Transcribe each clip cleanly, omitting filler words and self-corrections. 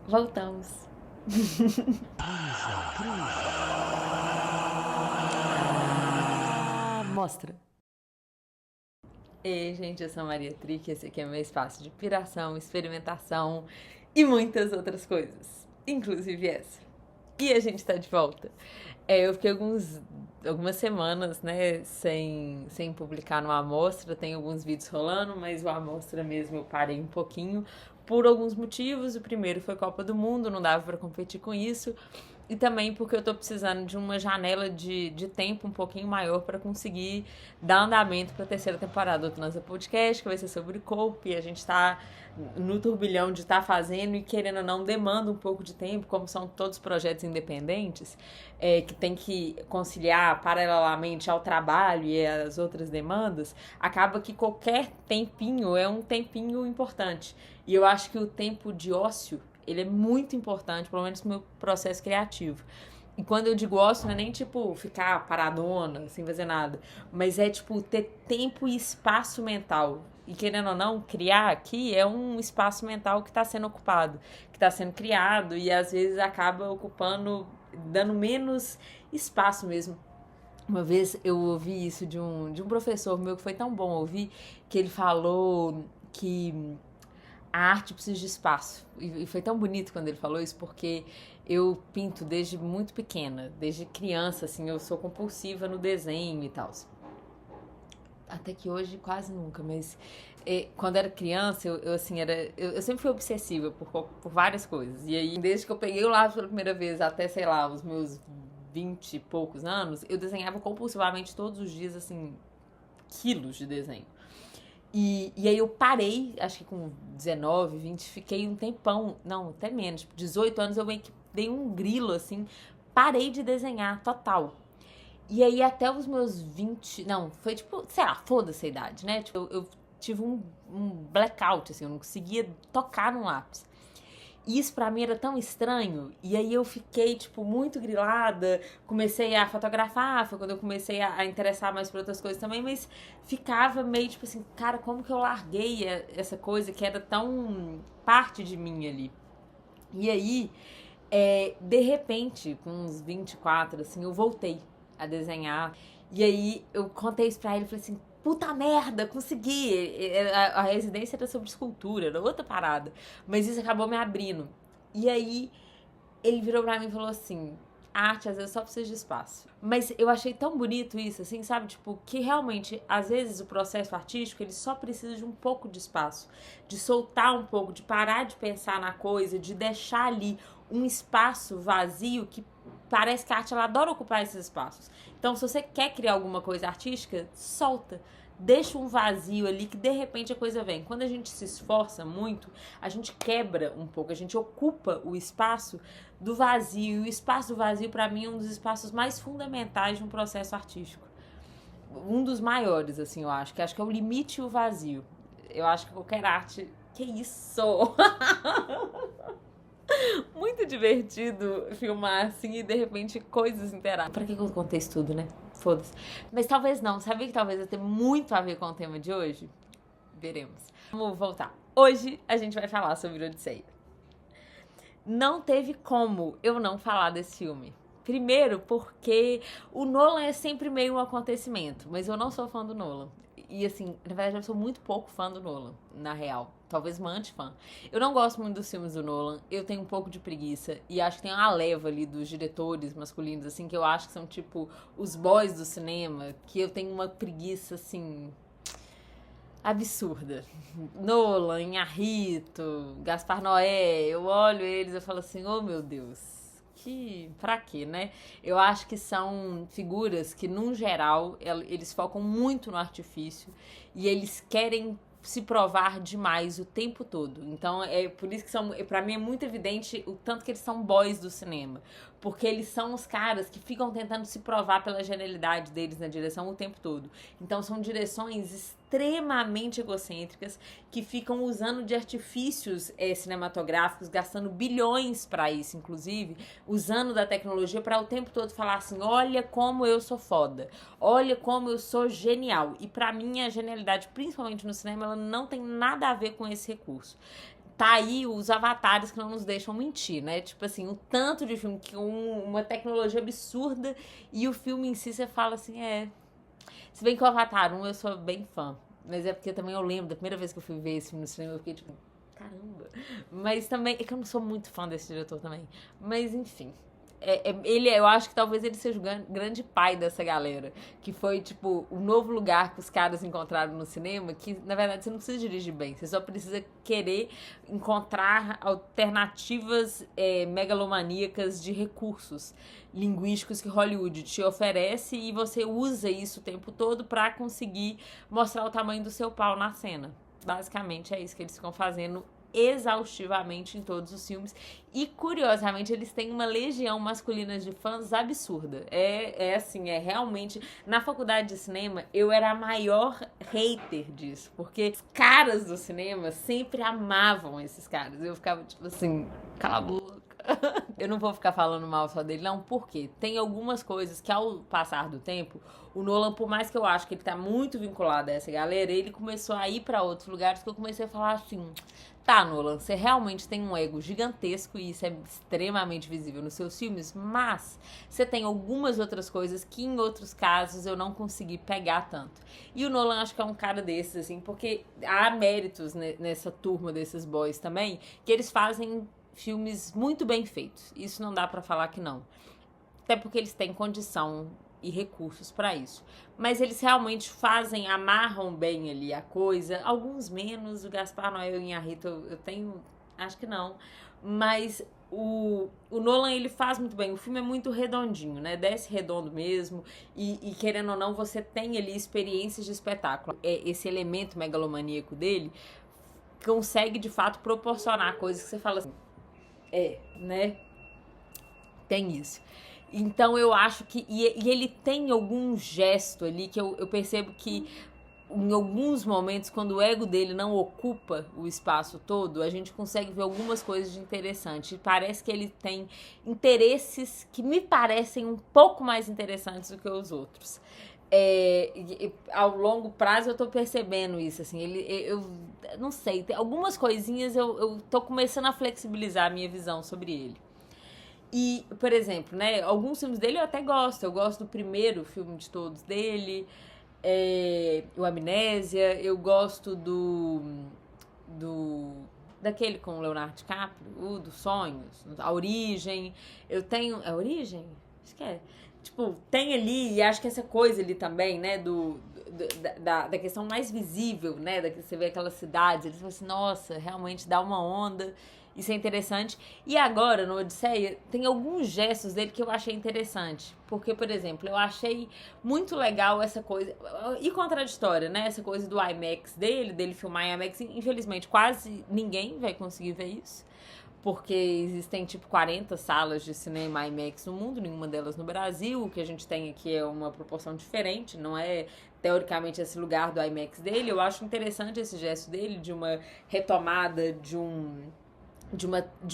Voltamos. Mostra. Ei, gente, eu sou a Maria Trick, esse aqui é meu espaço de piração, experimentação e muitas outras coisas, inclusive essa. E a gente tá de volta. Eu fiquei algumas semanas, né, sem publicar no Amostra. Tem alguns vídeos rolando, mas o Amostra mesmo eu parei um pouquinho por alguns motivos. O primeiro foi Copa do Mundo, não dava pra competir com isso. E também porque eu tô precisando de uma janela de tempo um pouquinho maior pra conseguir dar andamento pra terceira temporada do Transa Podcast, que vai ser sobre corpo, e a gente tá no turbilhão de estar fazendo e querendo ou não demanda um pouco de tempo, como são todos projetos independentes, que tem que conciliar paralelamente ao trabalho e às outras demandas, acaba que qualquer tempinho é um tempinho importante. E eu acho que o tempo de ócio, ele é muito importante, pelo menos no meu processo criativo. E quando eu digo ócio, não é nem tipo ficar paradona, sem fazer nada, mas é tipo ter tempo e espaço mental. E querendo ou não, criar aqui é um espaço mental que está sendo ocupado, que está sendo criado e às vezes acaba ocupando, dando menos espaço mesmo. Uma vez eu ouvi isso de um professor meu que foi tão bom ouvir, que ele falou que a arte precisa de espaço. E foi tão bonito quando ele falou isso, porque eu pinto desde muito pequena, desde criança, assim, eu sou compulsiva no desenho e tal. Até que hoje quase nunca, mas quando era criança, assim, eu sempre fui obsessiva por várias coisas. E aí, desde que eu peguei o lápis pela primeira vez até, sei lá, os meus 20 e poucos anos, eu desenhava compulsivamente todos os dias, assim, quilos de desenho. E aí eu parei, acho que com 19, 20, fiquei um tempão, não, até menos, tipo, 18 anos eu meio que dei um grilo, assim, parei de desenhar, total. E aí até os meus 20, não, foi tipo, sei lá, foda-se a idade, né? Tipo, eu tive um blackout, assim, eu não conseguia tocar no lápis. E isso pra mim era tão estranho. E aí eu fiquei, tipo, muito grilada. Comecei a fotografar, foi quando eu comecei a interessar mais por outras coisas também. Mas ficava meio, tipo assim, cara, como que eu larguei essa coisa que era tão parte de mim ali? E aí, de repente, com uns 24, assim, eu voltei a desenhar. E aí eu contei isso pra ele, falei assim, puta merda, consegui. A residência era sobre escultura, era outra parada. Mas isso acabou me abrindo. E aí ele virou pra mim e falou assim, a arte às vezes só precisa de espaço. Mas eu achei tão bonito isso, assim, sabe? Tipo, que realmente, às vezes, o processo artístico, ele só precisa de um pouco de espaço. De soltar um pouco, de parar de pensar na coisa, de deixar ali um espaço vazio que parece que a arte, ela adora ocupar esses espaços. Então, se você quer criar alguma coisa artística, solta. Deixa um vazio ali que de repente a coisa vem. Quando a gente se esforça muito, a gente quebra um pouco, a gente ocupa o espaço do vazio. E o espaço do vazio, para mim, é um dos espaços mais fundamentais de um processo artístico. Um dos maiores, assim, eu acho. Que acho que é o limite e o vazio. Eu acho que qualquer arte. Que isso? Muito divertido filmar assim e de repente coisas interagem. Pra que eu contei isso tudo, né? Foda-se. Mas talvez não. Sabe que talvez vai ter muito a ver com o tema de hoje? Veremos. Vamos voltar. Hoje a gente vai falar sobre Odisseia. Não teve como eu não falar desse filme. Primeiro, porque o Nolan é sempre meio um acontecimento, mas eu não sou fã do Nolan. E assim, na verdade, eu sou muito pouco fã do Nolan, na real. Talvez uma anti-fã. Eu não gosto muito dos filmes do Nolan, eu tenho um pouco de preguiça. E acho que tem uma leva ali dos diretores masculinos, assim, que eu acho que são tipo os boys do cinema, que eu tenho uma preguiça, assim, absurda. Nolan, Inharrito, Gaspar Noé, eu olho eles e falo assim, oh meu Deus, que pra quê, né? Eu acho que são figuras que, num geral, eles focam muito no artifício e eles querem se provar demais o tempo todo. Então é por isso que são, para mim é muito evidente o tanto que eles são boys do cinema, porque eles são os caras que ficam tentando se provar pela genialidade deles na direção o tempo todo. Então são direções extremamente egocêntricas que ficam usando de artifícios cinematográficos, gastando bilhões para isso, inclusive, usando da tecnologia para o tempo todo falar assim, olha como eu sou foda, olha como eu sou genial. E para mim a genialidade, principalmente no cinema, ela não tem nada a ver com esse recurso. tá aí os avatares que não nos deixam mentir, né? Tipo assim, o tanto de filme que uma tecnologia absurda e o filme em si você fala assim, Se bem que o Avatar 1 eu sou bem fã, mas é porque também eu lembro da primeira vez que eu fui ver esse filme no cinema, eu fiquei tipo, caramba. Mas também, é que eu não sou muito fã desse diretor também. Mas enfim, eu acho que talvez ele seja o grande pai dessa galera. Que foi, tipo, o novo lugar que os caras encontraram no cinema. Que, na verdade, você não precisa dirigir bem. Você só precisa querer encontrar alternativas megalomaníacas de recursos linguísticos que Hollywood te oferece. E você usa isso o tempo todo pra conseguir mostrar o tamanho do seu pau na cena. Basicamente é isso que eles ficam fazendo exaustivamente em todos os filmes. E, curiosamente, eles têm uma legião masculina de fãs absurda. Assim, realmente... Na faculdade de cinema, eu era a maior hater disso. Porque os caras do cinema sempre amavam esses caras. Eu ficava, tipo assim, cala a boca. Eu não vou ficar falando mal só dele, não, porque tem algumas coisas que, ao passar do tempo, o Nolan, por mais que eu acho que ele tá muito vinculado a essa galera, ele começou a ir pra outros lugares que eu comecei a falar assim... Tá, Nolan, você realmente tem um ego gigantesco e isso é extremamente visível nos seus filmes, mas você tem algumas outras coisas que em outros casos eu não consegui pegar tanto. E o Nolan acho que é um cara desses, assim, porque há méritos nessa turma desses boys também, que eles fazem filmes muito bem feitos. Isso não dá pra falar que não. Até porque eles têm condição e recursos pra isso. Mas eles realmente amarram bem ali a coisa. Alguns menos, o Gaspar Noé e o Inharrito eu tenho, acho que não. Mas o Nolan, ele faz muito bem. O filme é muito redondinho, né? Desce redondo mesmo. E querendo ou não, você tem ali experiências de espetáculo. Esse elemento megalomaníaco dele consegue, de fato, proporcionar coisas que você fala assim... né? Tem isso. Então eu acho que... E ele tem algum gesto ali que eu percebo que em alguns momentos, quando o ego dele não ocupa o espaço todo, a gente consegue ver algumas coisas de interessante. E parece que ele tem interesses que me parecem um pouco mais interessantes do que os outros. Ao longo prazo eu tô percebendo isso, assim, eu não sei, tem algumas coisinhas eu tô começando a flexibilizar a minha visão sobre ele. E, por exemplo, né, alguns filmes dele eu até gosto. Eu gosto do primeiro filme de todos dele, o Amnésia. Eu gosto daquele com o Leonardo DiCaprio, o dos sonhos, A Origem. Eu tenho... É A Origem? Acho que é. Tipo, tem ali, e acho que essa coisa ali também, né, da questão mais visível, né, da que você vê aquelas cidades, eles falam assim, nossa, realmente dá uma onda, isso é interessante. E agora, no Odisseia, tem alguns gestos dele que eu achei interessante, porque, por exemplo, eu achei muito legal essa coisa, e contraditória, né, essa coisa do IMAX dele filmar em IMAX, infelizmente quase ninguém vai conseguir ver isso, porque existem tipo 40 salas de cinema IMAX no mundo, nenhuma delas no Brasil. O que a gente tem aqui é uma proporção diferente, não é teoricamente esse lugar do IMAX dele. Eu acho interessante esse gesto dele de uma retomada de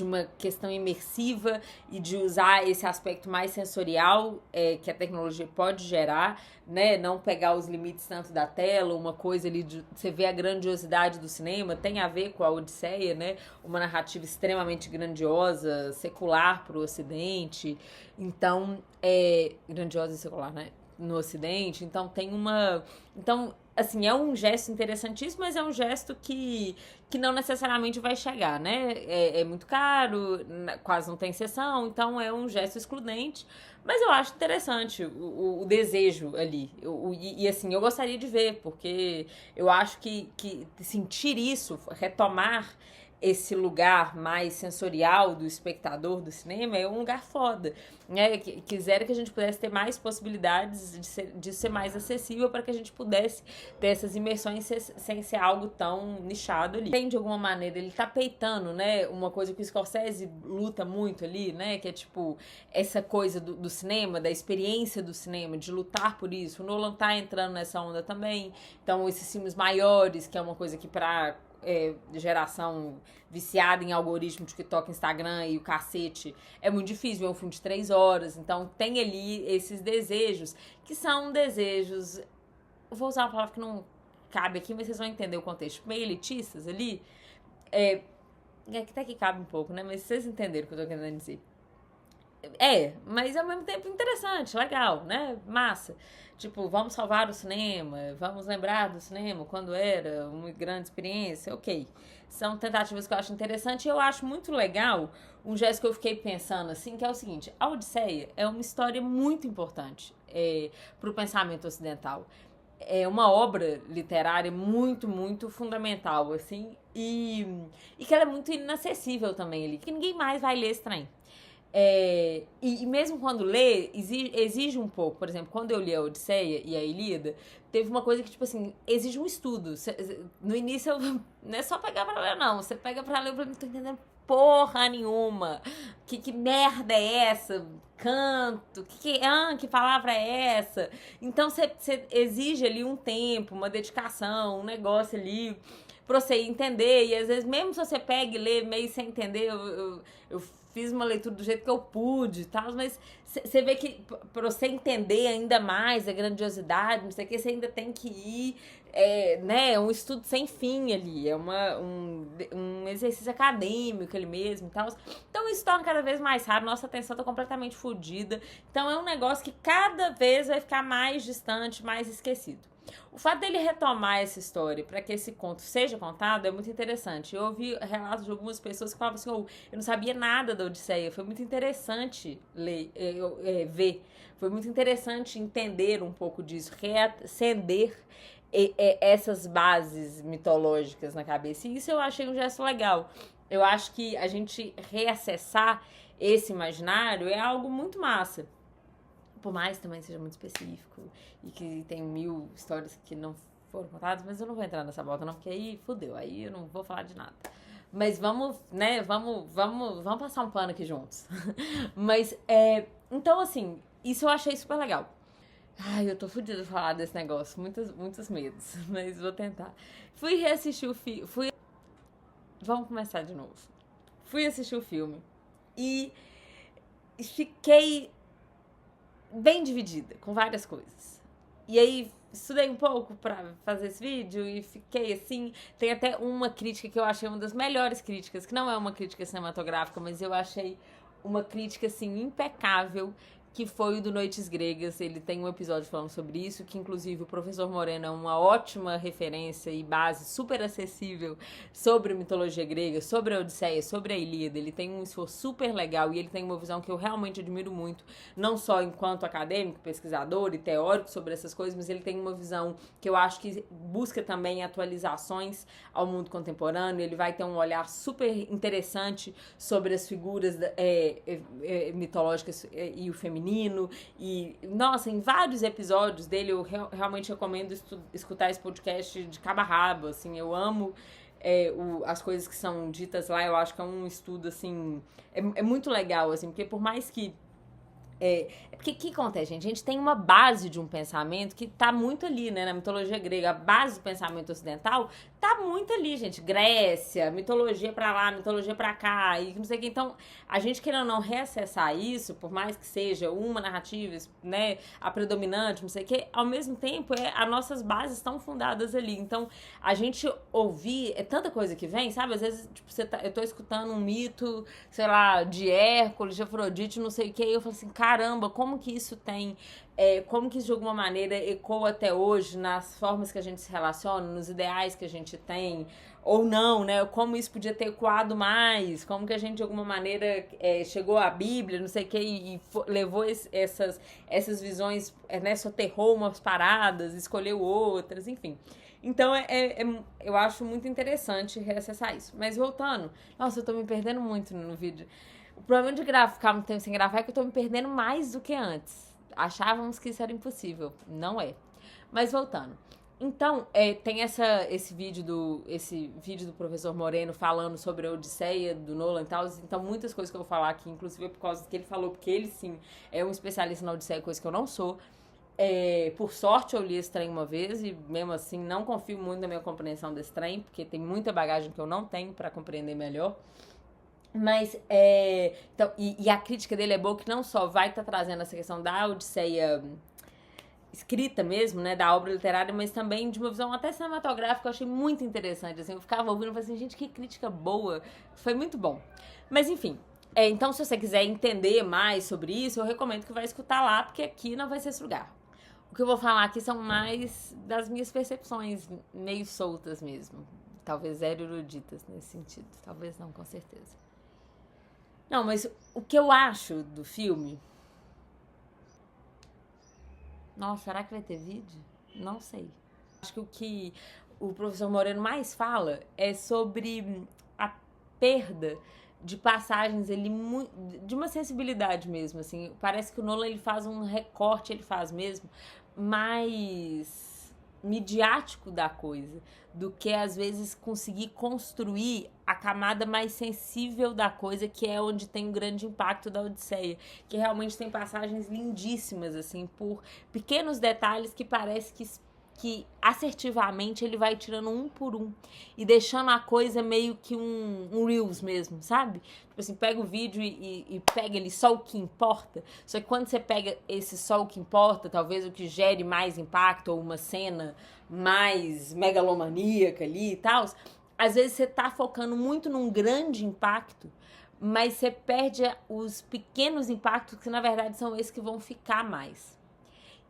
uma questão imersiva e de usar esse aspecto mais sensorial que a tecnologia pode gerar, né? Não pegar os limites tanto da tela, uma coisa ali de você vê a grandiosidade do cinema, tem a ver com a Odisseia, né? Uma narrativa extremamente grandiosa, secular para o Ocidente. Então, grandiosa e secular, né? No Ocidente, então tem uma... Então, assim, é um gesto interessantíssimo, mas é um gesto que não necessariamente vai chegar, né? É muito caro, quase não tem sessão, então é um gesto excludente, mas eu acho interessante o desejo ali. E assim, eu gostaria de ver, porque eu acho que sentir isso, retomar esse lugar mais sensorial do espectador do cinema é um lugar foda, né? Quisera que a gente pudesse ter mais possibilidades de ser mais acessível para que a gente pudesse ter essas imersões sem ser algo tão nichado ali. Tem, de alguma maneira, ele tá peitando, né? Uma coisa que o Scorsese luta muito ali, né? Que é tipo essa coisa do cinema, da experiência do cinema, de lutar por isso. O Nolan tá entrando nessa onda também. Então, esses filmes maiores, que é uma coisa que pra geração viciada em algoritmo, TikTok, Instagram e o cacete, é muito difícil ver um filme de 3 horas. Então tem ali esses desejos, que são desejos, eu vou usar uma palavra que não cabe aqui, mas vocês vão entender o contexto, meio elitistas ali, até que cabe um pouco, né? Mas vocês entenderam o que eu tô querendo dizer. Mas ao mesmo tempo interessante, legal, né? Massa. Tipo, vamos salvar o cinema, vamos lembrar do cinema quando era uma grande experiência, ok. São tentativas que eu acho interessante e eu acho muito legal um gesto que eu fiquei pensando, assim, que é o seguinte: a Odisseia é uma história muito importante para o pensamento ocidental. É uma obra literária muito, muito fundamental, assim, e que ela é muito inacessível também ali, que ninguém mais vai ler esse trem. E mesmo quando lê, exige um pouco. Por exemplo, quando eu li a Odisseia e a Ilíada, teve uma coisa que, tipo assim, exige um estudo. No início, não é só pegar pra ler, não. Você pega pra ler, eu não tô entendendo porra nenhuma. Que merda é essa? Canto? Que palavra é essa? Então, você exige ali um tempo, uma dedicação, um negócio ali pra você entender. E às vezes, mesmo se você pega e lê meio sem entender, eu fiz uma leitura do jeito que eu pude e tal, mas você vê que pra você entender ainda mais a grandiosidade, não sei o que, você ainda tem que ir, né, um estudo sem fim ali, um exercício acadêmico ali mesmo e tal. Então isso torna cada vez mais raro, nossa atenção tá completamente fodida, então é um negócio que cada vez vai ficar mais distante, mais esquecido. O fato dele retomar essa história para que esse conto seja contado é muito interessante. Eu ouvi relatos de algumas pessoas que falavam assim: oh, eu não sabia nada da Odisseia. Foi muito interessante ver. Foi muito interessante entender um pouco disso, reacender essas bases mitológicas na cabeça. E isso eu achei um gesto legal. Eu acho que a gente reacessar esse imaginário é algo muito massa. Por mais também seja muito específico e que tem 1000 histórias que não foram contadas, mas eu não vou entrar nessa volta não, porque aí fudeu, aí eu não vou falar de nada. Mas vamos, né, vamos passar um pano aqui juntos. Mas, então assim, isso eu achei super legal. Ai, eu tô fodida de falar desse negócio, muitos medos, mas vou tentar. Fui reassistir o filme, vamos começar de novo. Fui assistir o filme e fiquei bem dividida, com várias coisas. E aí, estudei um pouco pra fazer esse vídeo e fiquei assim. Tem até uma crítica que eu achei uma das melhores críticas, que não é uma crítica cinematográfica, mas eu achei uma crítica assim impecável, que foi o do Noites Gregas. Ele tem um episódio falando sobre isso, que inclusive o professor Moreno é uma ótima referência e base super acessível sobre mitologia grega, sobre a Odisseia, sobre a Ilíada. Ele tem um esforço super legal e ele tem uma visão que eu realmente admiro muito, não só enquanto acadêmico, pesquisador e teórico sobre essas coisas, mas ele tem uma visão que eu acho que busca também atualizações ao mundo contemporâneo. Ele vai ter um olhar super interessante sobre as figuras mitológicas e o feminino. E, nossa, em vários episódios dele eu realmente recomendo escutar esse podcast de cabo a rabo, assim, eu amo as coisas que são ditas lá. Eu acho que é um estudo, assim, é muito legal, assim, porque por mais que porque o que acontece, gente? A gente tem uma base de um pensamento que tá muito ali, né? Na mitologia grega, a base do pensamento ocidental tá muito ali, gente. Grécia, mitologia pra lá, mitologia pra cá, e não sei o que. Então, a gente querendo não reacessar isso, por mais que seja uma narrativa, né, a predominante, não sei o que, ao mesmo tempo, as nossas bases estão fundadas ali. Então, a gente ouvir, tanta coisa que vem, sabe? Às vezes, tipo, eu tô escutando um mito, sei lá, de Hércules, de Afrodite, não sei o que, e eu falo assim, caramba, como que isso tem, como que isso de alguma maneira ecoa até hoje nas formas que a gente se relaciona, nos ideais que a gente tem, ou não, né? Como isso podia ter ecoado mais, como que a gente de alguma maneira chegou à Bíblia, não sei o que, e levou essas visões, né? Soterrou umas paradas, escolheu outras, enfim. Então, eu acho muito interessante reacessar isso. Mas voltando, nossa, eu tô me perdendo muito no vídeo. O problema de ficar muito tempo sem gravar é que eu tô me perdendo mais do que antes. Achávamos que isso era impossível. Não é. Mas voltando. Então, tem esse vídeo do professor Moreno falando sobre a Odisseia, do Nolan e tal. Então, muitas coisas que eu vou falar aqui, inclusive é por causa que ele falou, porque ele, sim, é um especialista na Odisseia, coisa que eu não sou. Por sorte, eu li esse trem uma vez e, mesmo assim, não confio muito na minha compreensão desse trem, porque tem muita bagagem que eu não tenho pra compreender melhor. Mas, então, e a crítica dele é boa, que não só vai estar trazendo essa questão da Odisseia escrita mesmo, né, da obra literária, mas também de uma visão até cinematográfica, eu achei muito interessante, assim, eu ficava ouvindo e falei assim, gente, que crítica boa, foi muito bom. Mas enfim, então se você quiser entender mais sobre isso, eu recomendo que vá escutar lá, porque aqui não vai ser esse lugar. O que eu vou falar aqui são mais das minhas percepções, meio soltas mesmo, talvez zero eruditas nesse sentido, talvez não, com certeza. Não, mas o que eu acho do filme... Nossa, será que vai ter vídeo? Não sei. Acho que o que o professor Moreno mais fala é sobre a perda de passagens, ele de uma sensibilidade mesmo, assim. Parece que o Nolan ele faz um recorte, ele faz mesmo, mais midiático da coisa, do que às vezes conseguir construir a camada mais sensível da coisa, que é onde tem um grande impacto da Odisseia, que realmente tem passagens lindíssimas, assim, por pequenos detalhes que parece que assertivamente ele vai tirando um por um e deixando a coisa meio que um Reels mesmo, sabe? Tipo assim, pega o vídeo e pega ali só o que importa. Só que quando você pega esse só o que importa, talvez o que gere mais impacto ou uma cena mais megalomaníaca ali e tal, às vezes você tá focando muito num grande impacto, mas você perde os pequenos impactos que na verdade são esses que vão ficar mais.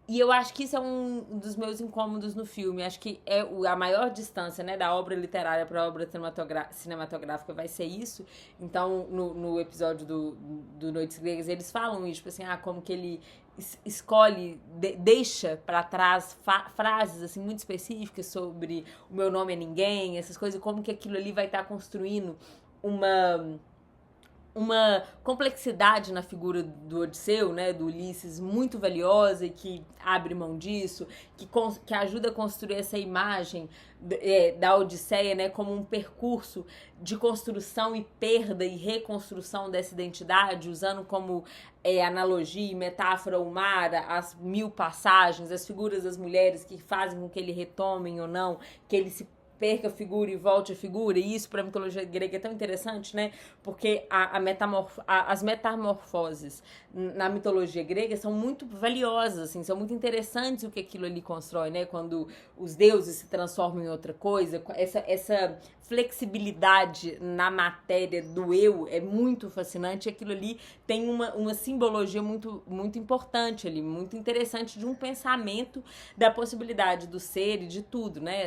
E eu acho que isso é um dos meus incômodos no filme. Acho que é a maior distância, né, da obra literária para a obra cinematográfica vai ser isso. Então, no episódio do Noites Gregas, eles falam isso, tipo assim, como que ele escolhe, deixa para trás frases assim muito específicas sobre o meu nome é ninguém, essas coisas, como que aquilo ali vai estar construindo uma complexidade na figura do Odisseu, né, do Ulisses, muito valiosa e que abre mão disso, que ajuda a construir essa imagem da Odisseia, né, como um percurso de construção e perda e reconstrução dessa identidade, usando como analogia e metáfora o mar, as 1000 passagens, as figuras das mulheres que fazem com que ele retomem ou não, que ele se perca a figura e volte a figura, e isso para a mitologia grega é tão interessante, né? Porque as metamorfoses na mitologia grega são muito valiosas, assim, são muito interessantes o que aquilo ali constrói, né? Quando os deuses se transformam em outra coisa, essa flexibilidade na matéria do eu é muito fascinante, e aquilo ali tem uma simbologia muito, muito importante ali, muito interessante de um pensamento da possibilidade do ser e de tudo, né?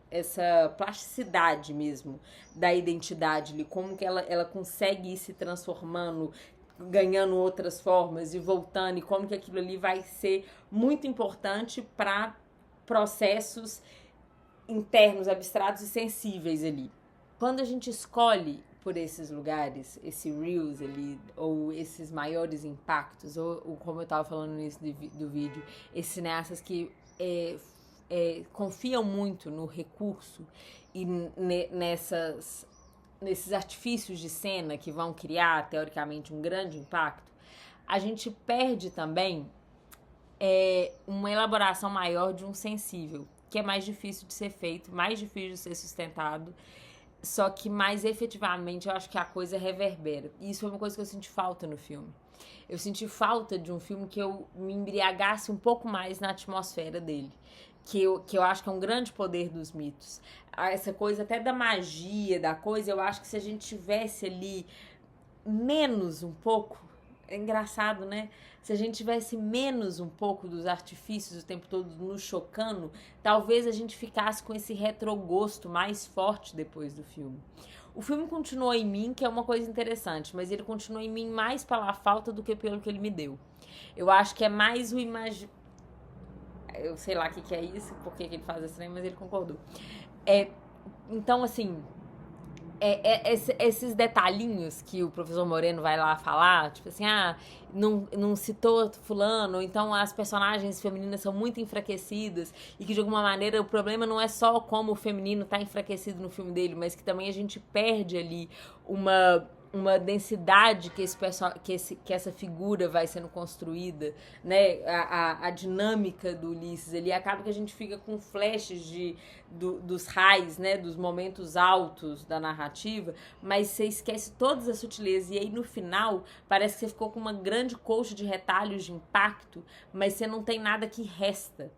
Essa plasticidade mesmo da identidade ali, como que ela consegue ir se transformando, ganhando outras formas e voltando, e como que aquilo ali vai ser muito importante para processos internos, abstratos e sensíveis ali. Quando a gente escolhe por esses lugares, esse Reels ali, ou esses maiores impactos, ou como eu estava falando no início do vídeo, esses cineastas que confiam muito no recurso e nesses artifícios de cena que vão criar, teoricamente, um grande impacto, a gente perde também uma elaboração maior de um sensível, que é mais difícil de ser feito, mais difícil de ser sustentado, só que mais efetivamente eu acho que a coisa reverbera. E isso foi uma coisa que eu senti falta no filme. Eu senti falta de um filme que eu me embriagasse um pouco mais na atmosfera dele. Que eu acho que é um grande poder dos mitos. Essa coisa até da magia, da coisa, eu acho que se a gente tivesse ali menos um pouco, é engraçado, né? Se a gente tivesse menos um pouco dos artifícios o tempo todo nos chocando, talvez a gente ficasse com esse retrogosto mais forte depois do filme. O filme continuou em mim, que é uma coisa interessante, mas ele continuou em mim mais pela falta do que pelo que ele me deu. Eu acho que é mais o eu sei lá o que é isso, por que ele faz assim, mas ele concordou. Então, assim, esses detalhinhos que o professor Moreno vai lá falar, tipo assim, não citou fulano, ou então as personagens femininas são muito enfraquecidas, e que de alguma maneira o problema não é só como o feminino tá enfraquecido no filme dele, mas que também a gente perde ali uma densidade que essa figura vai sendo construída, né? A dinâmica do Ulisses ali, acaba que a gente fica com flashes dos highs, né? Dos momentos altos da narrativa, mas você esquece todas as sutilezas, e aí no final parece que você ficou com uma grande colcha de retalhos de impacto, mas você não tem nada que resta.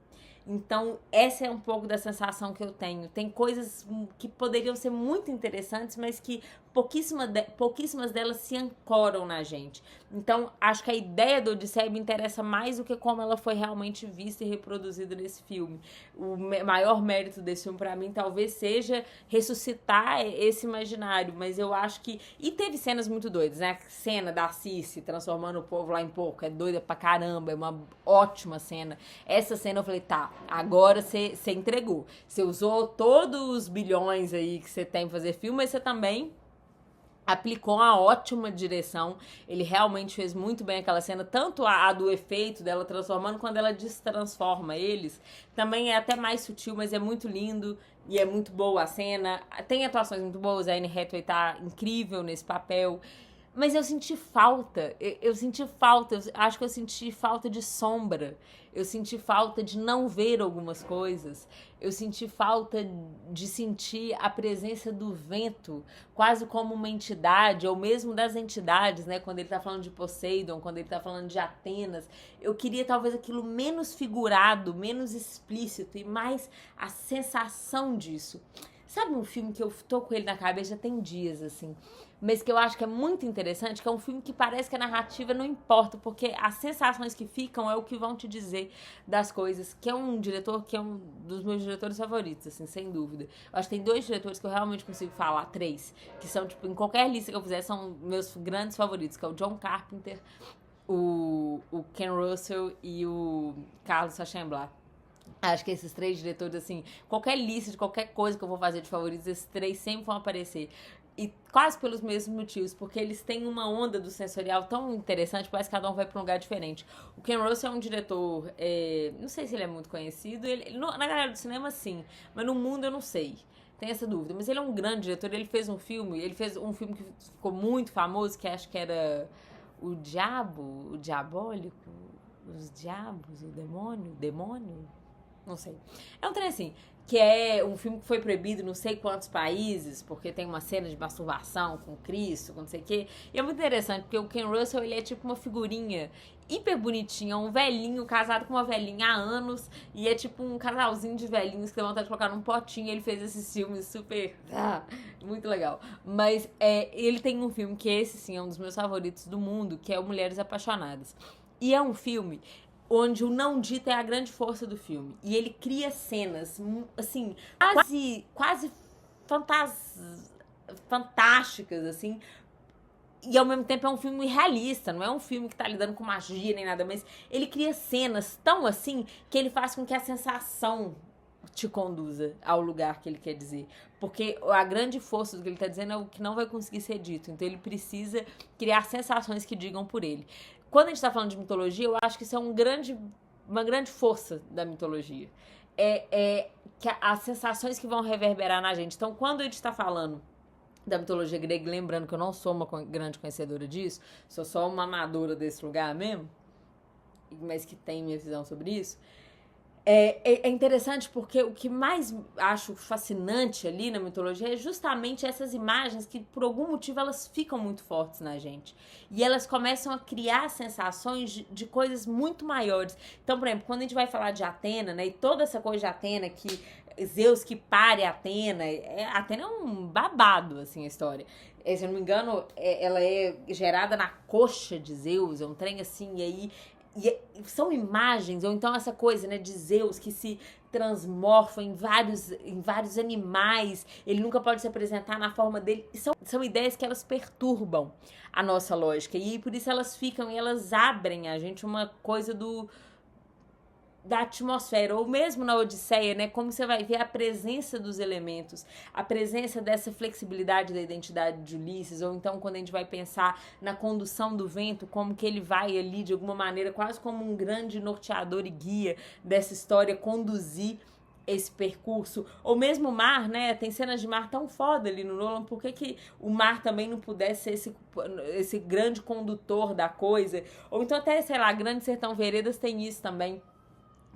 Então, essa é um pouco da sensação que eu tenho. Tem coisas que poderiam ser muito interessantes, mas que pouquíssimas delas se ancoram na gente. Então, acho que a ideia do Odisseia me interessa mais do que como ela foi realmente vista e reproduzida nesse filme. O maior mérito desse filme, pra mim, talvez seja ressuscitar esse imaginário, mas eu acho que... E teve cenas muito doidas, né? A cena da Cici transformando o povo lá em porco é doida pra caramba, é uma ótima cena. Essa cena eu falei, tá, agora você entregou. Você usou todos os bilhões aí que você tem pra fazer filme, mas você também aplicou uma ótima direção. Ele realmente fez muito bem aquela cena, tanto a do efeito dela transformando, quando ela destransforma eles, também é até mais sutil, mas é muito lindo e é muito boa a cena. Tem atuações muito boas, a Anne Hathaway tá incrível nesse papel. Mas eu senti falta, acho que eu senti falta de sombra, eu senti falta de não ver algumas coisas, eu senti falta de sentir a presença do vento, quase como uma entidade, ou mesmo das entidades, né? Quando ele tá falando de Poseidon, quando ele tá falando de Atenas, eu queria talvez aquilo menos figurado, menos explícito e mais a sensação disso. Sabe um filme que eu tô com ele na cabeça já tem dias, assim, mas que eu acho que é muito interessante, que é um filme que parece que a narrativa não importa, porque as sensações que ficam é o que vão te dizer das coisas, que é um diretor que é um dos meus diretores favoritos, assim, sem dúvida. Eu acho que tem 2 diretores que eu realmente consigo falar, 3, que são, tipo, em qualquer lista que eu fizer, são meus grandes favoritos, que é o John Carpenter, o Ken Russell e o Carlos Sachemblat. Acho que esses 3 diretores, assim, qualquer lista de qualquer coisa que eu vou fazer de favoritos, esses 3 sempre vão aparecer. E quase pelos mesmos motivos, porque eles têm uma onda do sensorial tão interessante, parece que cada um vai pra um lugar diferente. O Ken Russell é um diretor, não sei se ele é muito conhecido, na galera do cinema sim, mas no mundo eu não sei. Tem essa dúvida, mas ele é um grande diretor, ele fez um filme que ficou muito famoso, que acho que era O Diabo, o Diabólico, Os Diabos, o Demônio? Não sei. É um trem assim, que é um filme que foi proibido em não sei quantos países, porque tem uma cena de masturbação com Cristo, com não sei o quê. E é muito interessante, porque o Ken Russell, ele é tipo uma figurinha hiper bonitinha, um velhinho casado com uma velhinha há anos, e é tipo um casalzinho de velhinhos que dá vontade de colocar num potinho. Ele fez esses filmes super... muito legal. Mas ele tem um filme que esse sim é um dos meus favoritos do mundo, que é o Mulheres Apaixonadas. E é um filme onde o não dito é a grande força do filme. E ele cria cenas, assim, quase fantásticas, assim. E ao mesmo tempo é um filme realista, não é um filme que tá lidando com magia nem nada, mas ele cria cenas tão assim que ele faz com que a sensação te conduza ao lugar que ele quer dizer. Porque a grande força do que ele tá dizendo é o que não vai conseguir ser dito. Então ele precisa criar sensações que digam por ele. Quando a gente tá falando de mitologia, eu acho que isso é uma grande força da mitologia. Que as sensações que vão reverberar na gente. Então, quando a gente tá falando da mitologia grega, lembrando que eu não sou uma grande conhecedora disso, sou só uma amadora desse lugar mesmo, mas que tem minha visão sobre isso. É interessante porque o que mais acho fascinante ali na mitologia é justamente essas imagens que, por algum motivo, elas ficam muito fortes na gente. E elas começam a criar sensações de coisas muito maiores. Então, por exemplo, quando a gente vai falar de Atena, né, e toda essa coisa de Atena, que Zeus que pare Atena, Atena é um babado, assim, a história. Se eu não me engano, ela é gerada na coxa de Zeus, é um trem assim, e aí... são imagens, ou então essa coisa, né, de Zeus que se transmorfa em vários animais, ele nunca pode se apresentar na forma dele. São ideias que elas perturbam a nossa lógica, e por isso elas ficam e elas abrem a gente uma coisa da atmosfera, ou mesmo na Odisseia, né, como você vai ver a presença dos elementos, a presença dessa flexibilidade da identidade de Ulisses, ou então quando a gente vai pensar na condução do vento, como que ele vai ali, de alguma maneira, quase como um grande norteador e guia dessa história, conduzir esse percurso, ou mesmo o mar, né, tem cenas de mar tão foda ali no Nolan, por que o mar também não pudesse ser esse grande condutor da coisa, ou então até, sei lá, Grande Sertão Veredas tem isso também,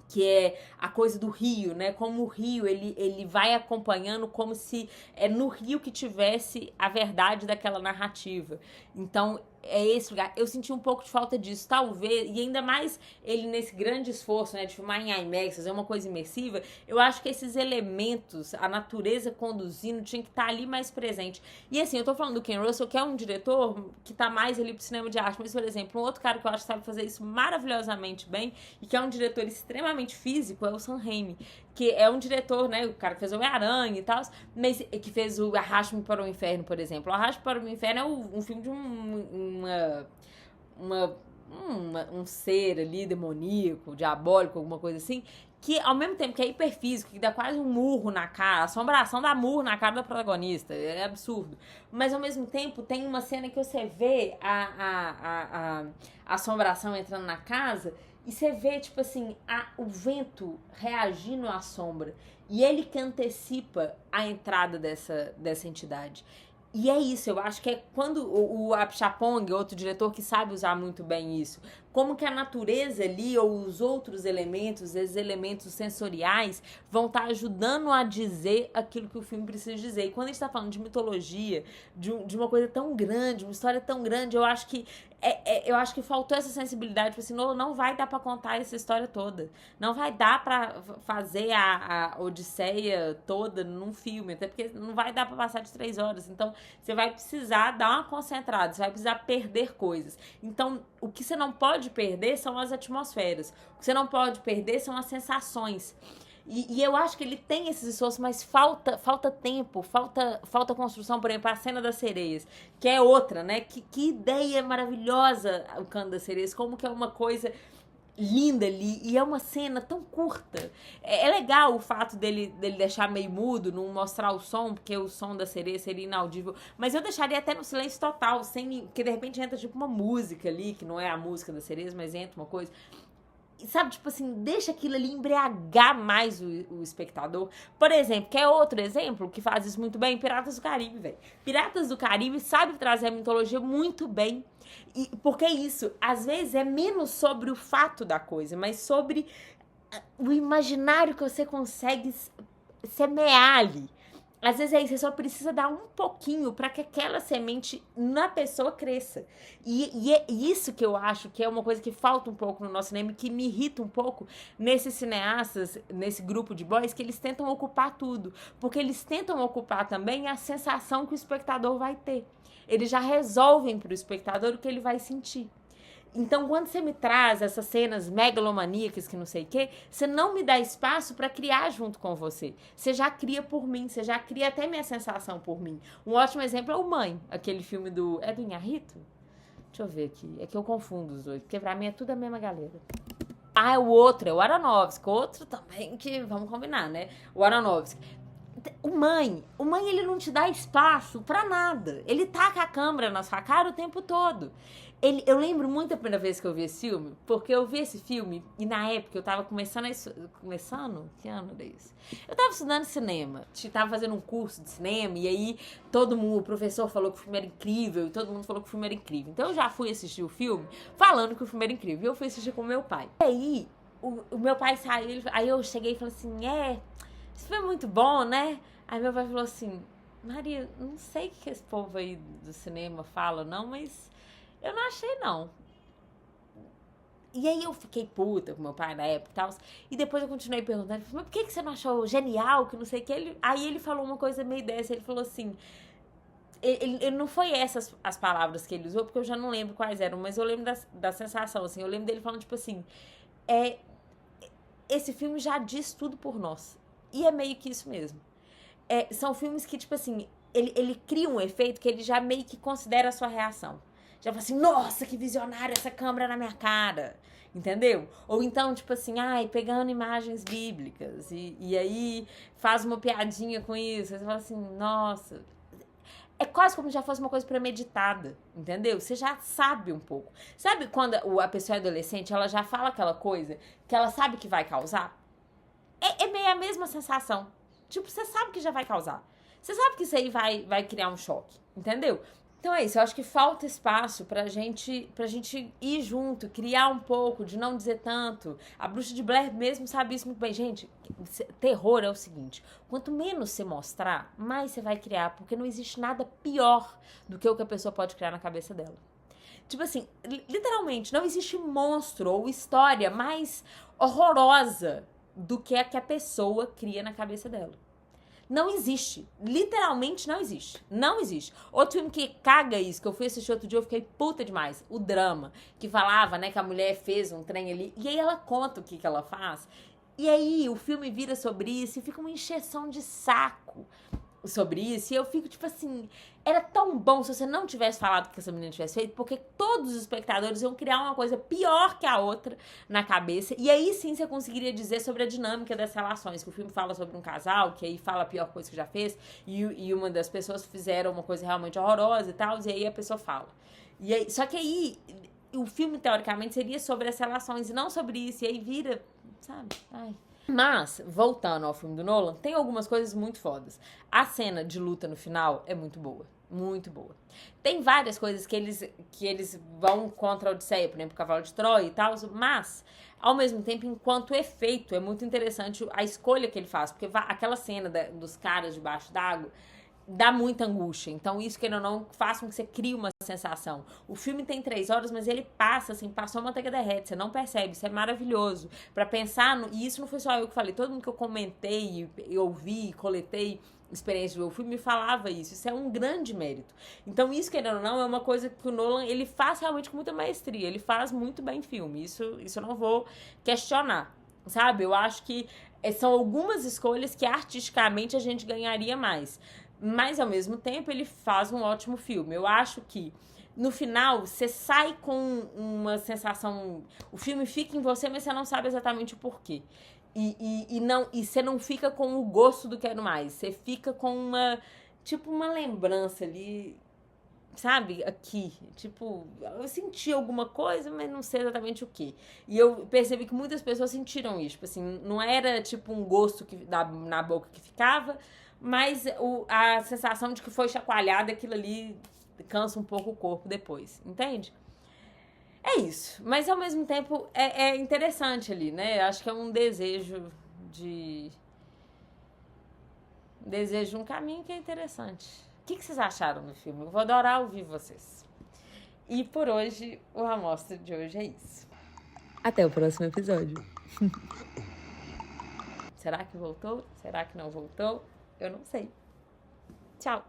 que é a coisa do rio, né? Como o rio, ele vai acompanhando como se é no rio que tivesse a verdade daquela narrativa. Então, é esse lugar. Eu senti um pouco de falta disso, talvez, e ainda mais ele nesse grande esforço, né, de filmar em IMAX, fazer uma coisa imersiva, eu acho que esses elementos, a natureza conduzindo, tinha que estar ali mais presente. E assim, eu tô falando do Ken Russell, que é um diretor que tá mais ali pro cinema de arte, mas, por exemplo, um outro cara que eu acho que sabe fazer isso maravilhosamente bem, e que é um diretor extremamente físico, é o Sam Raimi, que é um diretor, né, o cara que fez o Homem-Aranha e tal, mas que fez o Arraste-me para o Inferno, por exemplo. O Arraste-me para o Inferno é um filme de um ser ali demoníaco, diabólico, alguma coisa assim, que ao mesmo tempo que é hiperfísico, que dá quase um murro na cara, a assombração dá murro na cara da protagonista, é absurdo. Mas ao mesmo tempo tem uma cena que você vê a assombração entrando na casa e você vê, tipo assim, o vento reagindo à sombra. E ele que antecipa a entrada dessa entidade. E é isso, eu acho que é quando o Apichatpong, outro diretor que sabe usar muito bem isso, como que a natureza ali, ou os outros elementos, esses elementos sensoriais, vão estar ajudando a dizer aquilo que o filme precisa dizer. E quando a gente está falando de mitologia, de uma coisa tão grande, uma história tão grande, eu acho que faltou essa sensibilidade, tipo assim, não vai dar pra contar essa história toda. Não vai dar pra fazer a Odisseia toda num filme, até porque não vai dar pra passar de 3 horas. Então, você vai precisar dar uma concentrada, você vai precisar perder coisas. Então, o que você não pode perder são as atmosferas. O que você não pode perder são as sensações. E eu acho que ele tem esses esforços, mas falta tempo, falta construção. Por exemplo, a cena das sereias, que é outra, né? Que ideia maravilhosa o Canto das Sereias, como que é uma coisa linda ali, e é uma cena tão curta. É legal o fato dele deixar meio mudo, não mostrar o som, porque o som da sereia seria inaudível, mas eu deixaria até no silêncio total, sem que de repente entra tipo uma música ali, que não é a música das sereias, mas entra uma coisa. Sabe, tipo assim, deixa aquilo ali embriagar mais o espectador. Por exemplo, quer outro exemplo que faz isso muito bem? Piratas do Caribe, velho. Piratas do Caribe sabe trazer a mitologia muito bem. E porque isso, às vezes, é menos sobre o fato da coisa, mas sobre o imaginário que você consegue semear ali. Às vezes é isso, você só precisa dar um pouquinho para que aquela semente na pessoa cresça. E é isso que eu acho que é uma coisa que falta um pouco no nosso cinema, que me irrita um pouco nesses cineastas, nesse grupo de boys, que eles tentam ocupar tudo. Porque eles tentam ocupar também a sensação que o espectador vai ter. Eles já resolvem para o espectador o que ele vai sentir. Então, quando você me traz essas cenas megalomaníacas que não sei o quê, você não me dá espaço para criar junto com você. Você já cria por mim, você já cria até minha sensação por mim. Um ótimo exemplo é o Mãe, aquele filme do... É do Inharrito? Deixa eu ver aqui. É que eu confundo os dois, porque pra mim é tudo a mesma galera. Ah, o outro é o Aronofsky. Outro também que... Vamos combinar, né? O Aronofsky. O Mãe, ele não te dá espaço pra nada. Ele taca a câmera na sua cara o tempo todo. Eu lembro muito a primeira vez que eu vi esse filme, porque eu vi esse filme e na época eu tava começando? Que ano é isso? Eu tava estudando cinema, tava fazendo um curso de cinema e aí o professor falou que o filme era incrível e todo mundo falou que o filme era incrível. Então eu já fui assistir o filme falando que o filme era incrível e eu fui assistir com o meu pai. E aí o meu pai saiu, aí eu cheguei e falei assim, esse filme é muito bom, né? Aí meu pai falou assim, Maria, não sei o que esse povo aí do cinema fala não, mas... Eu não achei, não. E aí eu fiquei puta com meu pai na época e tal. E depois eu continuei perguntando, mas por que você não achou genial, que não sei o que? Aí ele falou uma coisa meio dessa, ele falou assim... Ele não foi essas as palavras que ele usou, porque eu já não lembro quais eram, mas eu lembro da sensação, assim. Eu lembro dele falando, tipo assim... Esse filme já diz tudo por nós. E é meio que isso mesmo. São filmes que, tipo assim... Ele cria um efeito que ele já meio que considera a sua reação. Já fala assim, nossa, que visionário essa câmera na minha cara, entendeu? Ou então, tipo assim, pegando imagens bíblicas, e aí faz uma piadinha com isso, aí você fala assim, nossa... É quase como se já fosse uma coisa premeditada, entendeu? Você já sabe um pouco. Sabe quando a pessoa é adolescente, ela já fala aquela coisa que ela sabe que vai causar? é meio a mesma sensação. Tipo, você sabe que já vai causar. Você sabe que isso aí vai criar um choque, entendeu? Então é isso, eu acho que falta espaço pra gente ir junto, criar um pouco, de não dizer tanto. A Bruxa de Blair mesmo sabe isso muito bem. Gente, terror é o seguinte, quanto menos você mostrar, mais você vai criar, porque não existe nada pior do que o que a pessoa pode criar na cabeça dela. Tipo assim, literalmente, não existe monstro ou história mais horrorosa do que a pessoa cria na cabeça dela. Não existe. Literalmente não existe. Não existe. Outro filme que caga isso, que eu fui assistir outro dia, eu fiquei puta demais. O Drama, que falava, né, que a mulher fez um trem ali, e aí ela conta o que ela faz. E aí o filme vira sobre isso e fica uma encheção de saco sobre isso, e eu fico tipo assim, era tão bom se você não tivesse falado que essa menina tivesse feito, porque todos os espectadores iam criar uma coisa pior que a outra na cabeça, e aí sim você conseguiria dizer sobre a dinâmica das relações, que o filme fala sobre um casal, que aí fala a pior coisa que já fez, e uma das pessoas fizeram uma coisa realmente horrorosa e tal, e aí a pessoa fala. E aí, só que aí o filme, teoricamente, seria sobre as relações e não sobre isso, e aí vira, sabe, ai... Mas, voltando ao filme do Nolan, tem algumas coisas muito fodas. A cena de luta no final é muito boa. Muito boa. Tem várias coisas que eles vão contra a Odisseia, por exemplo, o Cavalo de Troia e tal, mas, ao mesmo tempo, enquanto efeito, é muito interessante a escolha que ele faz, porque aquela cena dos caras debaixo d'água dá muita angústia. Então, isso, querendo ou não, faz com que você crie uma sensação. O filme tem 3 horas, mas ele passa, assim, passou a manteiga derrete, você não percebe, isso é maravilhoso. Pra pensar, e isso não foi só eu que falei, todo mundo que eu comentei, e ouvi, coletei experiência de ver o filme, me falava isso é um grande mérito. Então, isso, querendo ou não, é uma coisa que o Nolan, ele faz realmente com muita maestria, ele faz muito bem filme, isso eu não vou questionar, sabe? Eu acho que são algumas escolhas que artisticamente a gente ganharia mais. Mas, ao mesmo tempo, ele faz um ótimo filme. Eu acho que, no final, você sai com uma sensação... O filme fica em você, mas você não sabe exatamente o porquê. E você não fica com o gosto do quero mais. Você fica com uma... Tipo, uma lembrança ali, sabe? Aqui. Tipo, eu senti alguma coisa, mas não sei exatamente o quê. E eu percebi que muitas pessoas sentiram isso. Tipo assim, não era, tipo, um gosto na boca que ficava... Mas a sensação de que foi chacoalhada, aquilo ali cansa um pouco o corpo depois, entende? É isso. Mas, ao mesmo tempo, é interessante ali, né? Eu acho que é um desejo um caminho que é interessante. O que vocês acharam do filme? Eu vou adorar ouvir vocês. E por hoje, o Amostra de hoje é isso. Até o próximo episódio. Será que voltou? Será que não voltou? Eu não sei. Tchau.